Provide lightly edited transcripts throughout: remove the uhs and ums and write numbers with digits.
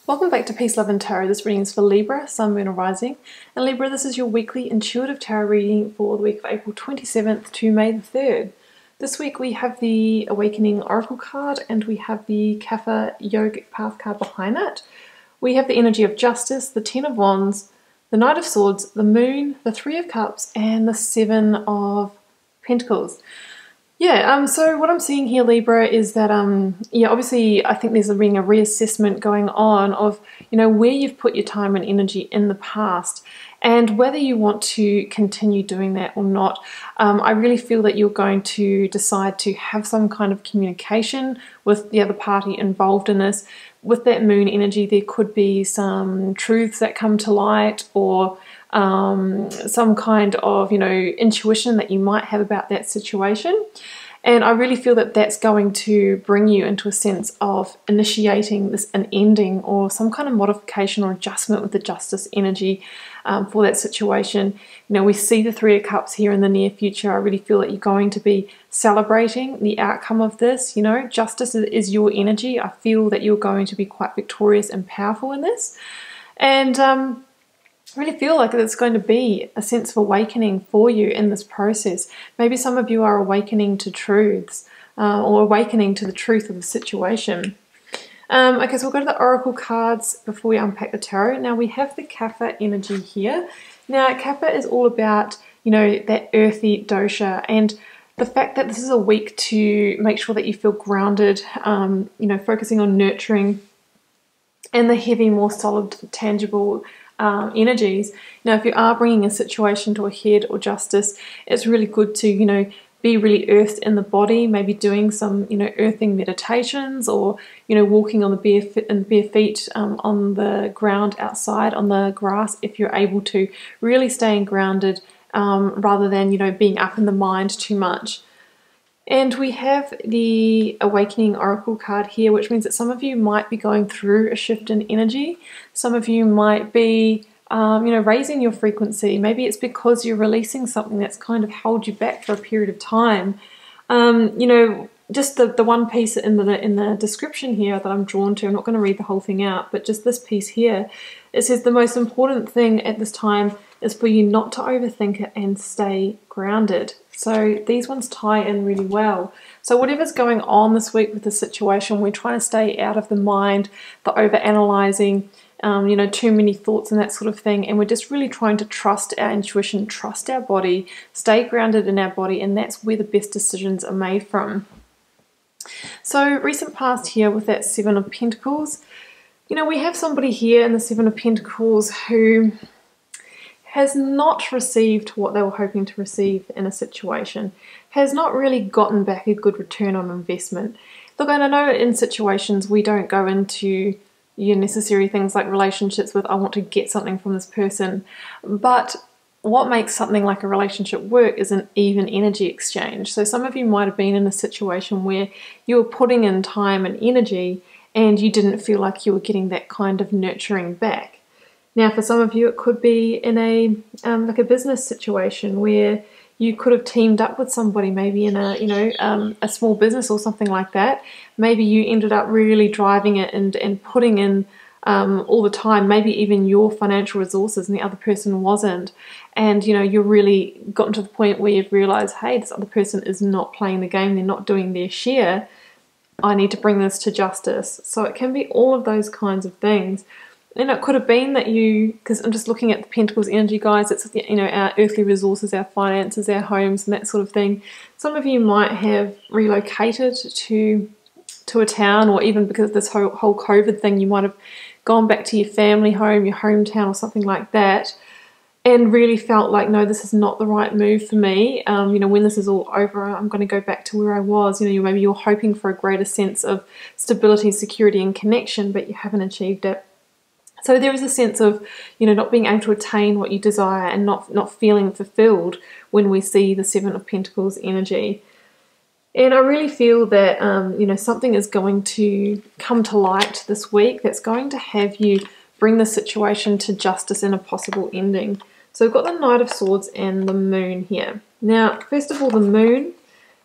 Welcome back to Peace, Love and Tarot. This reading is for Libra, Sun, Moon or Rising. And Libra, this is your weekly intuitive tarot reading for the week of April 27th to May the 3rd. This week we have the Awakening Oracle card and we have the Kapha Yogic Path card behind that. We have the energy of Justice, the Ten of Wands, the Knight of Swords, the Moon, the Three of Cups and the Seven of Pentacles. Yeah, so what I'm seeing here, Libra, is that, obviously I think there's a reassessment going on of, where you've put your time and energy in the past and whether you want to continue doing that or not. I really feel that you're going to decide to have some kind of communication with the other party involved in this. With that moon energy, there could be some truths that come to light or some kind of, intuition that you might have about that situation. And I really feel that that's going to bring you into a sense of initiating an ending or some kind of modification or adjustment with the Justice energy for that situation. We see the Three of Cups here in the near future. I really feel that you're going to be celebrating the outcome of this. Justice is your energy. I feel that you're going to be quite victorious and powerful in this. And I really feel like it's going to be a sense of awakening for you in this process. Maybe some of you are awakening to truths or awakening to the truth of the situation. Okay, so we'll go to the Oracle cards before we unpack the tarot. Now we have the Kapha energy here. Now Kapha is all about, that earthy dosha and the fact that this is a week to make sure that you feel grounded, focusing on nurturing and the heavy, more solid, tangible energies. If you are bringing a situation to a head or justice, it's really good to, be really earthed in the body, maybe doing some, earthing meditations or, walking on the bare feet on the ground outside on the grass if you're able to, really staying grounded rather than, being up in the mind too much. And we have the Awakening Oracle card here, which means that some of you might be going through a shift in energy. Some of you might be, raising your frequency. Maybe it's because you're releasing something that's kind of held you back for a period of time. Just the one piece in the description here that I'm drawn to, I'm not going to read the whole thing out, but just this piece here, it says the most important thing at this time is for you not to overthink it and stay grounded. So these ones tie in really well. So whatever's going on this week with the situation, we're trying to stay out of the mind, the overanalyzing, too many thoughts and that sort of thing. And we're just really trying to trust our intuition, trust our body, stay grounded in our body, and that's where the best decisions are made from. So recent past here with that Seven of Pentacles, we have somebody here in the Seven of Pentacles who has not received what they were hoping to receive in a situation, has not really gotten back a good return on investment. Look, and I know in situations we don't go into necessary things like relationships with I want to get something from this person, but what makes something like a relationship work is an even energy exchange. So some of you might have been in a situation where you were putting in time and energy and you didn't feel like you were getting that kind of nurturing back. Now, for some of you, it could be in a like a business situation where you could have teamed up with somebody, maybe in a small business or something like that. Maybe you ended up really driving it and putting in all the time, maybe even your financial resources, and the other person wasn't. And you really gotten to the point where you've realized, hey, this other person is not playing the game, they're not doing their share. I need to bring this to justice. So it can be all of those kinds of things. And it could have been that because I'm just looking at the Pentacles energy, guys, it's, our earthly resources, our finances, our homes and that sort of thing. Some of you might have relocated to a town, or even because of this whole COVID thing, you might have gone back to your family home, your hometown or something like that, and really felt like, no, this is not the right move for me. When this is all over, I'm going to go back to where I was. Maybe you're hoping for a greater sense of stability, security and connection, but you haven't achieved it. So there is a sense of, not being able to attain what you desire and not feeling fulfilled when we see the Seven of Pentacles energy. And I really feel that, something is going to come to light this week that's going to have you bring the situation to justice and a possible ending. So we've got the Knight of Swords and the Moon here. Now, first of all, the Moon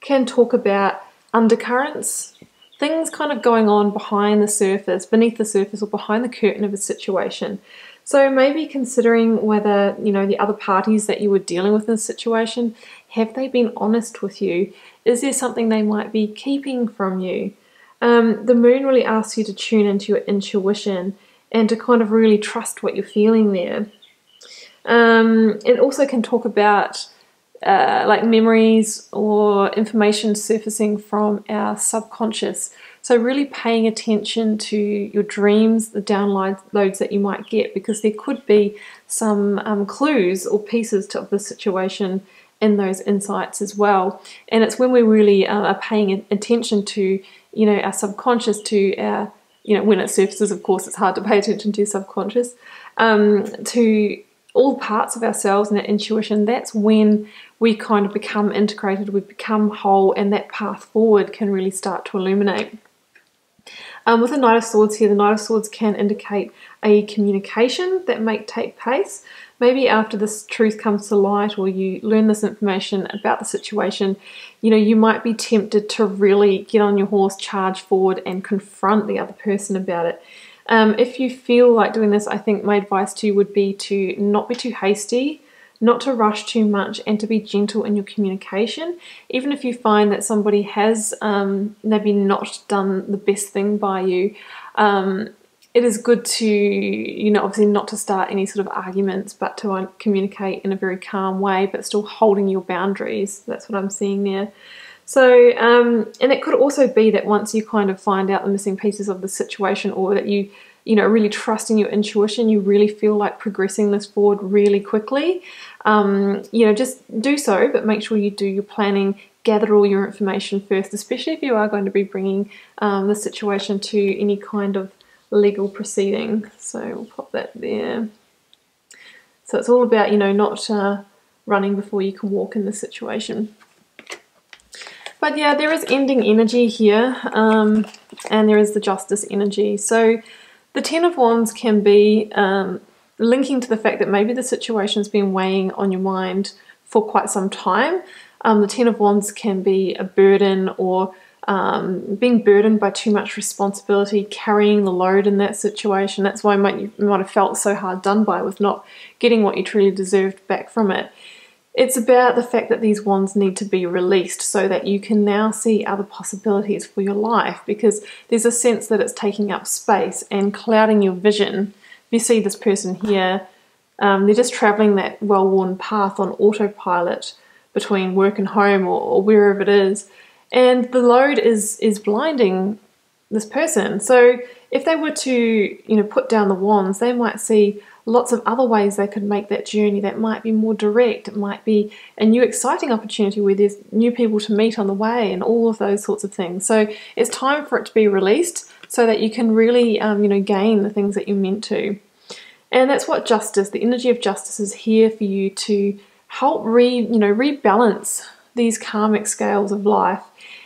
can talk about undercurrents, things kind of going on behind the surface, beneath the surface, or behind the curtain of a situation. So maybe considering whether, the other parties that you were dealing with in this situation, have they been honest with you? Is there something they might be keeping from you? The moon really asks you to tune into your intuition and to kind of really trust what you're feeling there. It also can talk about like memories or information surfacing from our subconscious. So really paying attention to your dreams, the downloads that you might get, because there could be some clues or pieces to the situation in those insights as well. And it's when we really are paying attention to, our subconscious, to our, when it surfaces, of course, it's hard to pay attention to your subconscious, to all parts of ourselves and our intuition. That's when we kind of become integrated, we become whole, and that path forward can really start to illuminate. With the Knight of Swords here, the Knight of Swords can indicate a communication that may take place. Maybe after this truth comes to light, or you learn this information about the situation, you might be tempted to really get on your horse, charge forward, and confront the other person about it. If you feel like doing this, I think my advice to you would be to not be too hasty, not to rush too much, and to be gentle in your communication. Even if you find that somebody has maybe not done the best thing by you, it is good to, obviously not to start any sort of arguments, but to communicate in a very calm way, but still holding your boundaries. That's what I'm seeing there. So, and it could also be that once you kind of find out the missing pieces of the situation, or that you really trusting your intuition, you really feel like progressing this forward really quickly, just do so, but make sure you do your planning, gather all your information first, especially if you are going to be bringing the situation to any kind of legal proceeding. So we'll pop that there. So it's all about, not running before you can walk in this situation. But yeah, there is ending energy here, and there is the Justice energy. So the Ten of Wands can be linking to the fact that maybe the situation's been weighing on your mind for quite some time. The Ten of Wands can be a burden, or being burdened by too much responsibility, carrying the load in that situation. That's why you might have felt so hard done by with not getting what you truly deserved back from it. It's about the fact that these wands need to be released so that you can now see other possibilities for your life, because there's a sense that it's taking up space and clouding your vision. If you see this person here, they're just traveling that well-worn path on autopilot between work and home, or wherever it is, and the load is blinding this person. So if they were to put down the wands, they might see lots of other ways they could make that journey that might be more direct. It might be a new exciting opportunity where there's new people to meet on the way, and all of those sorts of things. So it's time for it to be released so that you can really gain the things that you're meant to. And that's what Justice, the energy of Justice, is here for you to help rebalance these karmic scales of life.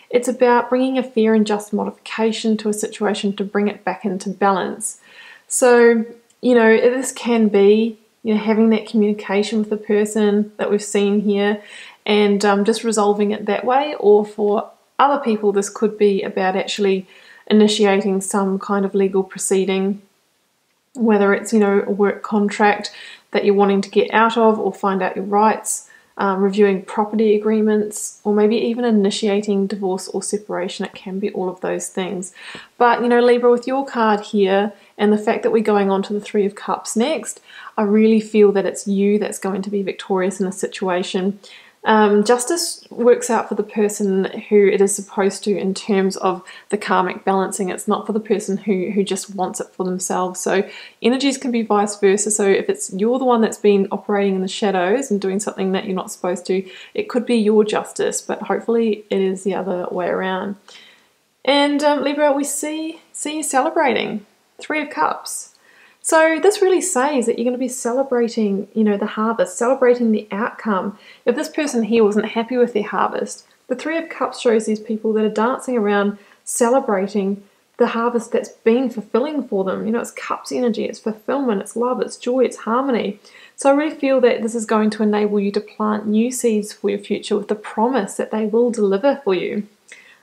It's about bringing a fair and just modification to a situation to bring it back into balance. So this can be, having that communication with the person that we've seen here, and just resolving it that way. Or for other people, this could be about actually initiating some kind of legal proceeding, whether it's, a work contract that you're wanting to get out of or find out your rights, reviewing property agreements, or maybe even initiating divorce or separation. It can be all of those things. But, Libra, with your card here, and the fact that we're going on to the Three of Cups next, I really feel that it's you that's going to be victorious in this situation. Justice works out for the person who it is supposed to in terms of the karmic balancing. It's not for the person who just wants it for themselves. So energies can be vice versa. So if you're the one that's been operating in the shadows and doing something that you're not supposed to, it could be your justice, but hopefully it is the other way around. And Libra, we see you celebrating. Three of Cups. So this really says that you're going to be celebrating, the harvest, celebrating the outcome. If this person here wasn't happy with their harvest, the Three of Cups shows these people that are dancing around celebrating the harvest that's been fulfilling for them. It's Cups energy, it's fulfillment, it's love, it's joy, it's harmony. So I really feel that this is going to enable you to plant new seeds for your future with the promise that they will deliver for you.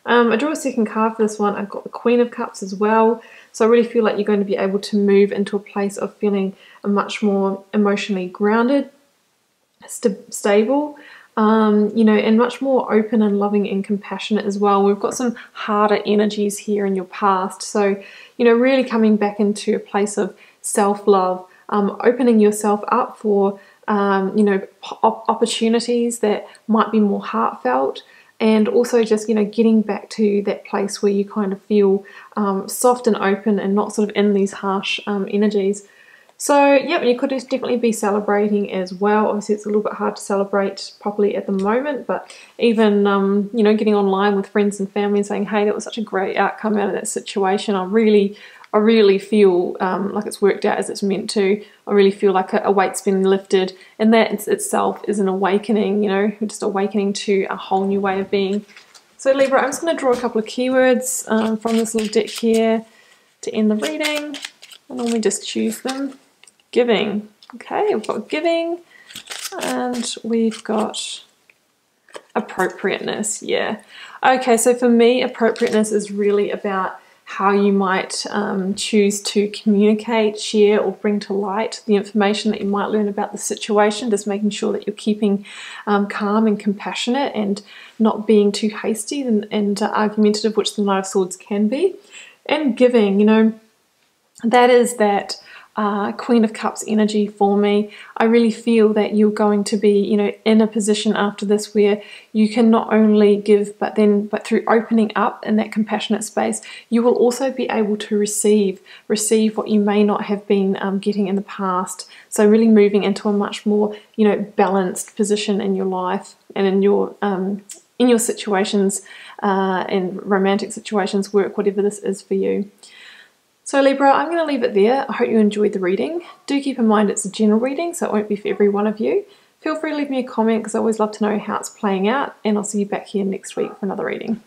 I drew a second card for this one. I've got the Queen of Cups as well. So I really feel like you're going to be able to move into a place of feeling much more emotionally grounded, stable, you know, and much more open and loving and compassionate as well. We've got some harder energies here in your past. So, you know, really coming back into a place of self-love, opening yourself up for, you know, opportunities that might be more heartfelt. And also just, you know, getting back to that place where you kind of feel soft and open and not sort of in these harsh energies. So, yep, you could definitely be celebrating as well. Obviously, it's a little bit hard to celebrate properly at the moment, but even, you know, getting online with friends and family and saying, hey, that was such a great outcome out of that situation. I really feel like it's worked out as it's meant to. I really feel like a weight's been lifted, and that itself is an awakening, you know, just awakening to a whole new way of being. So Libra, I'm just going to draw a couple of keywords from this little deck here to end the reading, and then we just choose them. Giving. Okay, we've got giving, and we've got appropriateness. Yeah. Okay, so for me, appropriateness is really about how you might choose to communicate, share, or bring to light the information that you might learn about the situation, just making sure that you're keeping calm and compassionate and not being too hasty and argumentative, which the Knight of Swords can be. And giving, you know, that is that Queen of Cups energy for me. I really feel that you're going to be, you know, in a position after this where you can not only give, but through opening up in that compassionate space, you will also be able to receive what you may not have been getting in the past. So really moving into a much more, you know, balanced position in your life and in your situations, in romantic situations, work, whatever this is for you. So Libra, I'm going to leave it there. I hope you enjoyed the reading. Do keep in mind it's a general reading, so it won't be for every one of you. Feel free to leave me a comment because I always love to know how it's playing out, and I'll see you back here next week for another reading.